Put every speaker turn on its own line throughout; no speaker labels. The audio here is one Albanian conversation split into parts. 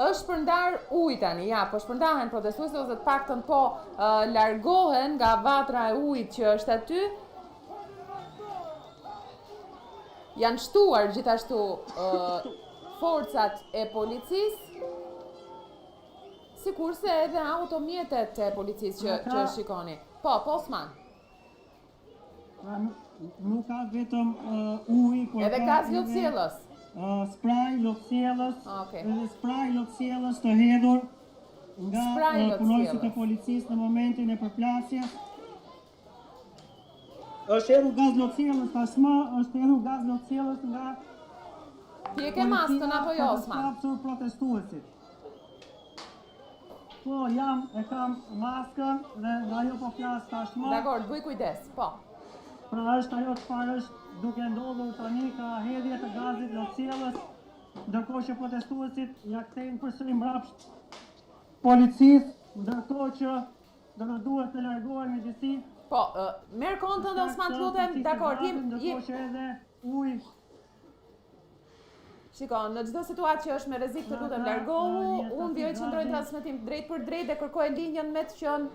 Është përndar ujë tani, ja, po shpërndahen protestuesit ose të paktën po largohen nga vatra e ujit që është aty. Janë shtuar gjithashtu forcat e policisë, sikurse edhe automjetet e policisë që shikoni. Po, Osman.
Nuk ka vetëm ujë, por
edhe gaz lotësielës.
Spraj lotësielës,
Okay.
edhe spraj lotësielës të hedhur nga punojësit e policisë në momentin e përplasjes. Është hedhur gaz lotësielës tashmë, është hedhur gaz lotësielës nga
Ti e ke maskën apo jo, Osman?
Policia protestuesit. Po, e kam maskën dhe nga jo po flas tashmë.
Dakor, bëj kujdes, po.
Pra është ajo çfarë është duke ndodhur tani, ka hedhje të gazit lotësielës, ndërkohë që protestuesit ja kthejnë përsëri mbrapsht policisë, ndërkohë që do të duhet të largohen me gjithësi.
Po, merr kontën dhe Osman lutem, dakor,
ndërkohë që edhe ujë.
Shikon, në çdo situatë që është me rrezik të lutem largohu, unë vjoj që ndrojnë transmetim drejt për drejt dhe kërkoj linjën me të qenë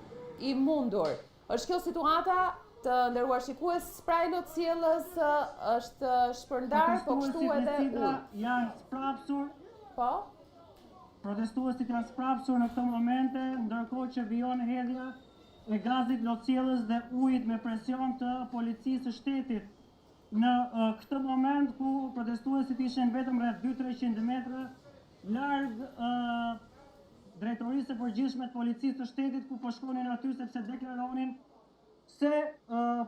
i mundur. Është kjo situata të nderuar shikues, spraj lotësielës është shpërndar, po kështu edhe ujë.
Janë sprapsur.
Po?
Protestuesit janë sprapsur në këtë momente, ndërkohë që vijon hedhja e gazit lotësielës dhe ujit me presion të policisë së shtetit. Në këtë moment ku protestuesit ishin vetëm rreth 200-300 metra larg drejtorisë së përgjithshme të policisë së shtetit, ku po shkonin aty sepse deklaronin se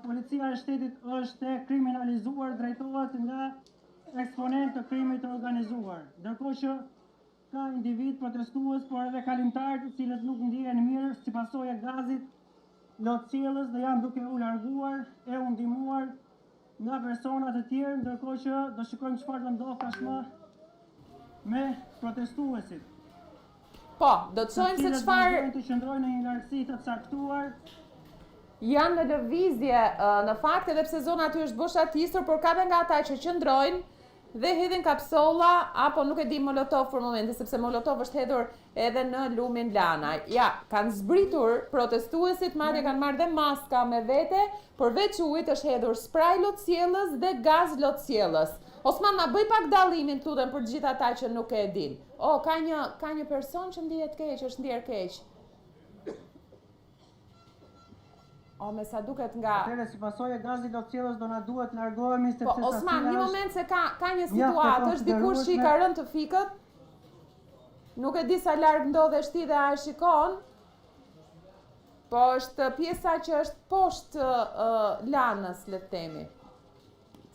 policia e shtetit është e kriminalizuar, drejtohet nga eksponent të krimit të organizuar. Ndërkohë që ka individ protestues, por edhe kalimtar të cilët nuk ndihen mirë si pasojë e gazit lotësielës dhe janë duke u larguar e u ndihmuar nga persona të tjerë, ndërkohë që do shikojmë çfarë do ndodh tashmë me protestuesit.
Po, do të shohim se çfarë
të qëndrojnë në një lartësi të caktuar.
Janë në lëvizje në fakt edhe pse zona aty është boshatisur, por ka dhe nga ata që qëndrojnë dhe hedhin kapsolla apo nuk e di molotov për momentin, sepse molotov është hedhur edhe në lumin Lana. Ja, kanë zbritur protestuesit, madje kanë marrë dhe maska me vete, përveç ujit është hedhur spraj lotësielës dhe gaz lotësielës. Osman, na bëj pak dallimin lutem për të gjithë ata që nuk e din. Ka një person që ndihet keq, është ndier keq. Me sa duket nga...
Atëre, si pasojë e gazit lotësielës do na duhet largohemi sepse...
Po, Osman, një moment se ka një situatë, është dikush që i ka rënë të fikët, nuk e di sa larg ndodhesh ti dhe a e shikon, po është pjesa që është poshtë lanës, le të themi.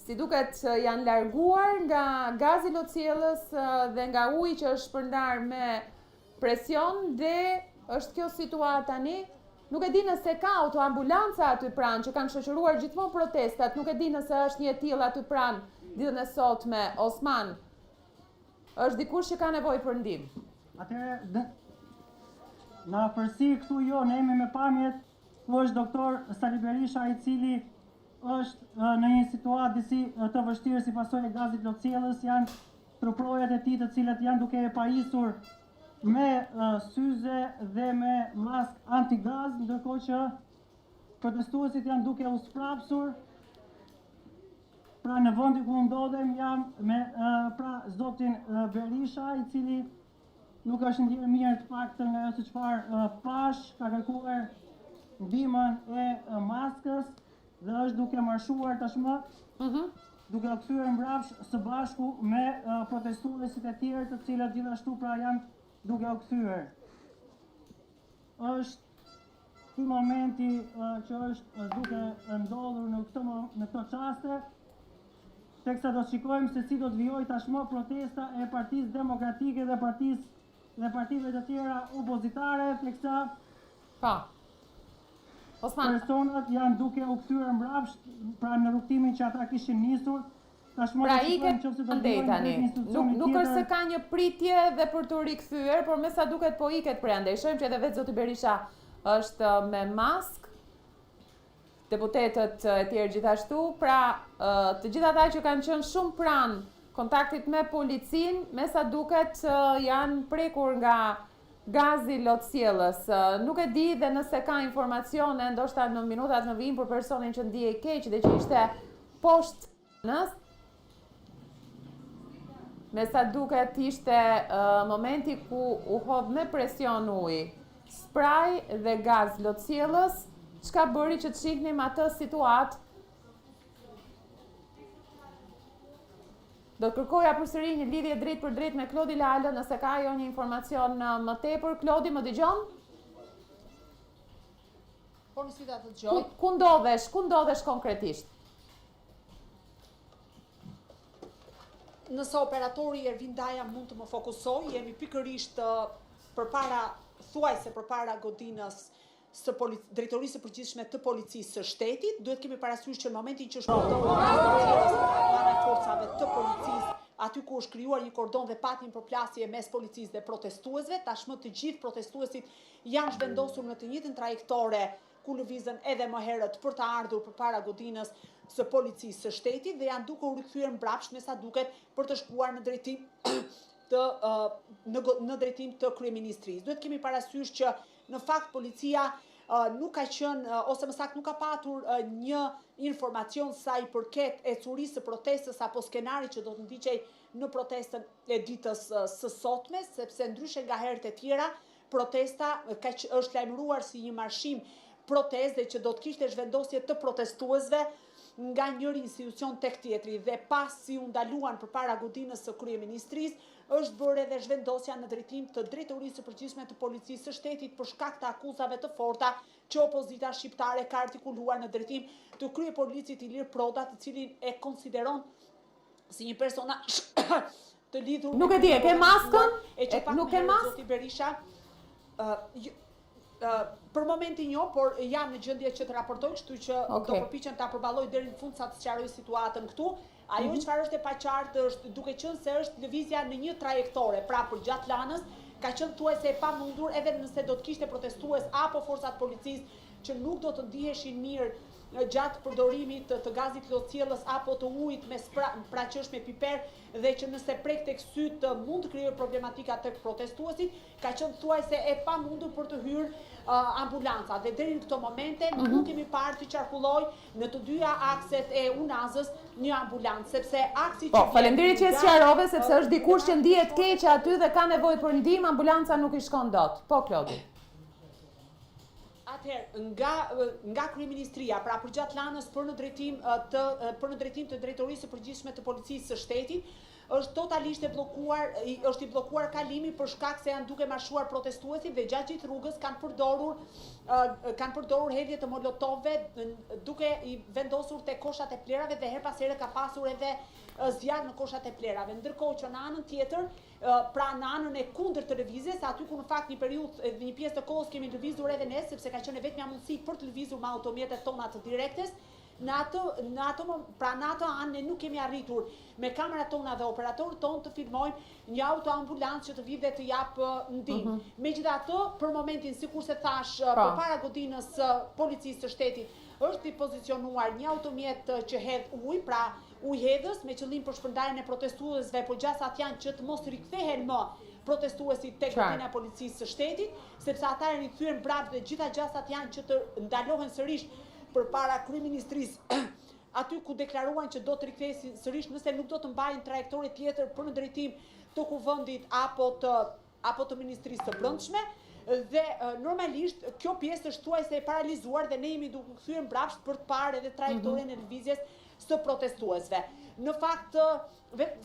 Si duket janë larguar nga gazi lotësielës dhe nga uji që është shpërndar me presion dhe është kjo situatë tani. Nuk e di nëse ka autoambulanca aty pranë që kanë shoqëruar gjithmonë protestat, nuk e di nëse është një e tillë aty pranë ditën e sotme, Osman. Është dikush që ka nevojë për ndihmë.
Atëherë, në afërsi këtu ne jemi me pamjet, ku është doktor Sali Berisha, i cili është në një situatë disi të vështirë si pasojë e gazit lotësielës, janë truprojat e tij të cilët janë duke e pajisur me syze dhe me mask antigaz, ndërkohë që protestuesit janë duke u sprapsur. Pra në vendi ku ndodhem jam me zotin Berisha, i cili nuk është ndier mirë të paktën nga ajo se çfarë pash, ka kërkuar ndihmën e maskës dhe është duke marshuar tashmë, duke u kthyer mbrapsht së bashku me protestuesit e tjerë, të cilët gjithashtu pra janë duke u kthyer. Është ky momenti që është duke ndodhur në këtë çaste, teksa do të shikojmë se si do të vijojë tashmë protesta e Partisë Demokratike dhe partive të tjera opozitare, teksa personat janë duke u kthyer mbrapsht, pra në rrugtimin që ata kishin nisur.
Pra iket andej tani. Nuk është se ka një pritje dhe për të rikthyer, por me sa duket po iket prej andej. Shohim që edhe vetë zoti Berisha është me mask, deputetët e tjerë gjithashtu, pra të gjithë ata që kanë qenë shumë pranë kontaktit me policin, me sa duket janë prekur nga gazi lotësjellës. Nuk e di dhe nëse ka informacione, ndoshta në minutat në vijim për personin që ndihej keq dhe që ishte poshtë me sa duket ishte momenti ku u hodh me presion ujë, spraj dhe gaz lotësjellës, çka bëri që të shihnim atë situatë. Do të kërkoja përsëri një lidhje drejt për drejt me Klodi Lalë, nëse ka ajo një informacion më tepër. Klodi, më dëgjon?
Po nësi ta të dëgjoj.
Ku ndodhesh konkretisht?
Nëse operatori Ervin Daja mund të më fokusoj, jemi pikërisht përpara godinës së drejtorisë së përgjithshme të policisë së shtetit. Duhet kemi parasysh që në momentin që shpërndohet forcave të policisë, aty ku është krijuar një kordon dhe patin përplasje mes policisë dhe protestuesve, tashmë të gjithë protestuesit janë zhvendosur në të njëjtën trajektore ku lëvizën edhe më herët për të ardhur përpara godinës së policisë së shtetit dhe janë duke u rikthyer mbrapsht me sa duket për të shkuar në drejtim të kryeministrisë. Duhet kemi parasysh që në fakt policia nuk ka qenë, ose më saktë nuk ka patur një informacion sa i përket ecurisë së protestës apo skenarit që do të ndiqej në protestën e ditës së sotme, sepse ndryshe nga herët e tjera, protesta është lajmëruar si një marshim protest dhe që do të kishte zhvendosje të protestuesve nga njëri institucion tek tjetri dhe pasi u ndaluan përpara godinës së kryeministrisë, është bërë edhe zhvendosja në drejtim të drejtorisë së përgjithshme të policisë së shtetit për shkak të akuzave të forta që opozita shqiptare ka artikuluar në drejtim të kryepolicit Ilir Proda, të cilin e konsideron si një personazh të lidhur.
Nuk e di, e ke maskën?
Nuk e mas? Zoti Berisha, për momentin jo, por jam në gjendje që të raportoj, kështu që do përpiqem ta përballoj deri në fund sa të sqaroj situatën këtu. Ajo çfarë është e paqartë është duke qenë se është lëvizja në një trajektore, pra për gjatë lanës, ka qenë thuajse e pamundur edhe nëse do të kishte protestues apo forcat policisë që nuk do të ndiheshin mirë gjatë përdorimit të gazit lotësjellës apo të ujit me pra që është me piper dhe që nëse prek tek syt mund të krijojë problematika tek protestuesit, ka qenë thuajse e pamundur për të hyrë ambulanca dhe deri në këto momente nuk kemi parë të qarkulloj në të dyja akset e Unazës një ambulancë, sepse aksi që
faleminderit që e sqarove, sepse është dikush që ndihet keq aty dhe ka nevojë për ndihmë, ambulanca nuk i shkon dot. Po Klodi.
Atëherë, nga kryeministria, pra përgjatë lanës për në drejtim të drejtorisë së përgjithshme të policisë së shtetit, është totalisht është i bllokuar kalimi për shkak se janë duke marshuar protestuesit dhe gjatë gjithë rrugës kanë përdorur hedhje të molotovëve duke i vendosur te koshat e plerave dhe her pas here ka pasur edhe zjarr në koshat e plerave. Ndërkohë që në anën tjetër, pra në anën e kundërt të lëvizjes, aty ku në fakt një periudhë një pjesë të kohës kemi lëvizur edhe ne, sepse ka qenë vetëm mundësi për të lëvizur me automjetet tona të direktes. Në ato anë ne nuk kemi arritur me kamerat tona dhe operatorët tonë të filmojmë një autoambulancë që të vijë dhe të japë ndihmë. Megjithatë, për momentin, sikurse thash, përpara godinës policisë së shtetit, është i pozicionuar një automjet që hedh ujë, pra ujëhedhës me qëllim për shpërndarjen e protestuesve, por gjasat janë që të mos rikthehen më protestuesit tek godina e policisë së shtetit, sepse ata janë rikthyer mbrapa dhe gjitha gjasat janë që të ndalohen sërish përpara kryeministrisë, aty ku deklaruan që do të rikthesin sërish nëse nuk do të mbajnë trajektore tjetër për në drejtim të kuvendit apo të ministrisë së brendshme. Dhe normalisht kjo pjesë është thuajse e paralizuar dhe ne jemi duke kthyer mbrapsht për të parë edhe trajektoren e lëvizjes së protestuesve. Në fakt,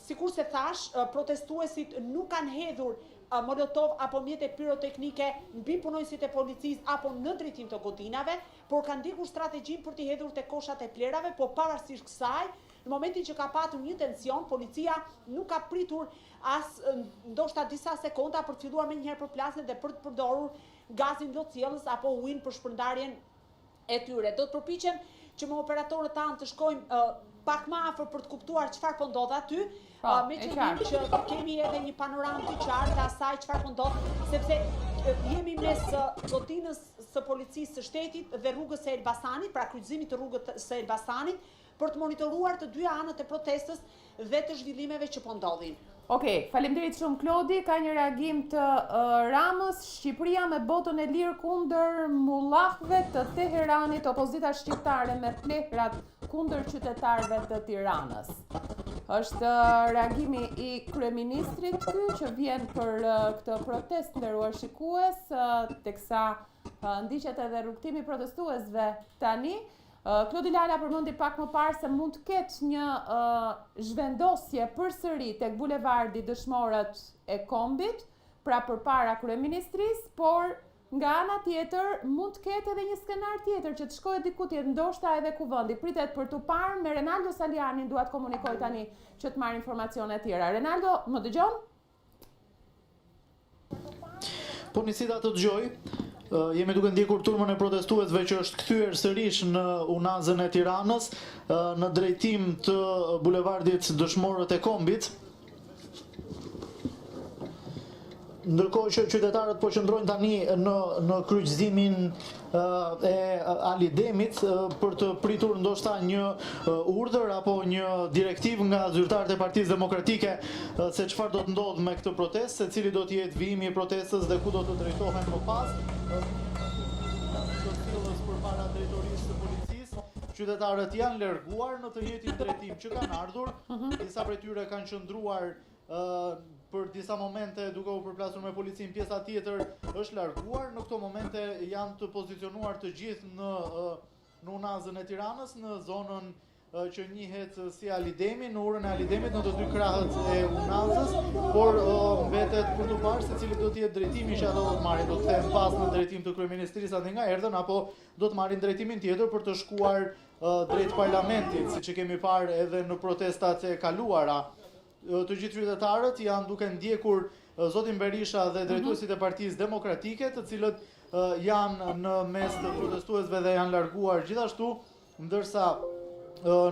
sikurse thash, protestuesit nuk kanë hedhur molotov apo mjete pyroteknike mbi punonjësit e policisë apo në drejtim të godinave, por kanë ndjekur strategjin për t'i hedhur te koshat e plerave, po pavarësisht kësaj, në momentin që ka patur një tension, policia nuk ka pritur as ndoshta disa sekonda për të filluar menjëherë përplasjen dhe për të përdorur gazin lotësjellës apo ujin për shpërndarjen e tyre. Do të përpiqem që me operatorët tanë të shkojmë pak më afër për të kuptuar çfarë po ndodh aty, me qëllim që të kemi edhe një panoramë të qartë të asaj çfarë po ndodh, sepse jemi mes godinës së policisë së shtetit dhe rrugës së Elbasanit, pra kryqëzimit të rrugës së Elbasanit, për të monitoruar të dy anët e protestës dhe të zhvillimeve që po ndodhin.
Okej, faleminderit shumë Klodi, ka një reagim të Ramës, Shqipëria me botën e lirë kundër mullahve të Teheranit, opozita shqiptare me plehrat kundër qytetarëve të Tiranës. Është reagimi i kryeministrit ky që vjen për këtë protest nderuar shikues, teksa ndiqet edhe rrugtimi protestuesve tani. Klodi Lala përmendi pak më parë se mund të ketë një zhvendosje përsëri tek bulevardi Dëshmorët e Kombit, pra përpara kryeministrisë, por nga ana tjetër mund të ketë edhe një skenar tjetër që të shkojë diku tjetër, ndoshta edhe Kuvendi. Pritet për të parë me Renaldo Salianin, dua të komunikoj tani që të marr informacione të tjera. Renaldo, më dëgjon?
Po nisita të dëgjoj. Jemi duke ndjekur turmën e protestuesve që është kthyer sërish në unazën e Tiranës në drejtim të bulevardit Dëshmorët e Kombit. Ndërkohë që qytetarët po qëndrojnë tani në kryqëzimin e Ali Demit për të pritur ndoshta një urdhër apo një direktiv nga zyrtarët e Partisë Demokratike se çfarë do të ndodhë me këtë protestë, se cili do të jetë vijimi i protestës dhe ku do të drejtohen më pas. Përpara drejtorisë së policisë, qytetarët janë larguar në të njëjtin drejtim që kanë ardhur. Disa prej tyre kanë qëndruar për disa momente duke u përplasur me policin, pjesa tjetër është larguar. Në këto momente janë të pozicionuar të gjithë në unazën e Tiranës, në zonën që njihet si Alidemi, në urën e Alidemit, në të dy krahët e unazës, por mbetet për të parë se cili do të jetë drejtimi që ato do të marrin, do të kthehen pas në drejtim të kryeministrisë aty nga erdhën, apo do të marrin drejtimin tjetër për të shkuar drejt parlamentit, siç e kemi parë edhe në protestat e kaluara. Të gjithë qytetarët janë duke ndjekur zotin Berisha dhe drejtuesit e Partisë Demokratike, të cilët janë në mes të protestuesve dhe janë larguar gjithashtu, ndërsa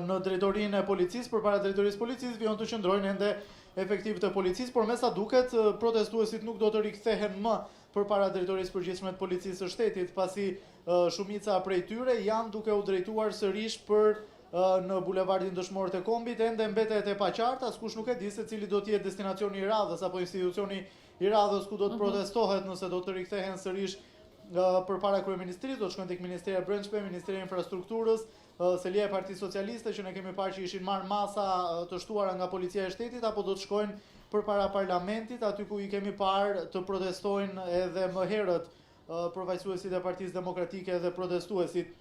në drejtorinë e policisë, përpara drejtorisë policisë vjen të qëndrojnë ende efektiv të policisë, por me sa duket protestuesit nuk do të rikthehen më përpara drejtorisë përgjithshme të policisë së shtetit, pasi shumica prej tyre janë duke u drejtuar sërish për në bulevardin Dëshmorët e Kombit. Ende mbetet e paqartë, askush nuk e di se cili do të jetë destinacioni i radhës apo institucioni i radhës ku do të protestohet, nëse do të rikthehen sërish përpara kryeministrisë, do të shkojnë tek Ministria e Brendshme, Ministria e Infrastrukturës, selia e Partisë Socialiste që ne kemi parë që ishin marrë masa të shtuara nga policia e shtetit, apo do të shkojnë përpara parlamentit, aty ku i kemi parë të protestojnë edhe më herët përfaqësuesit e Partisë Demokratike dhe protestuesit.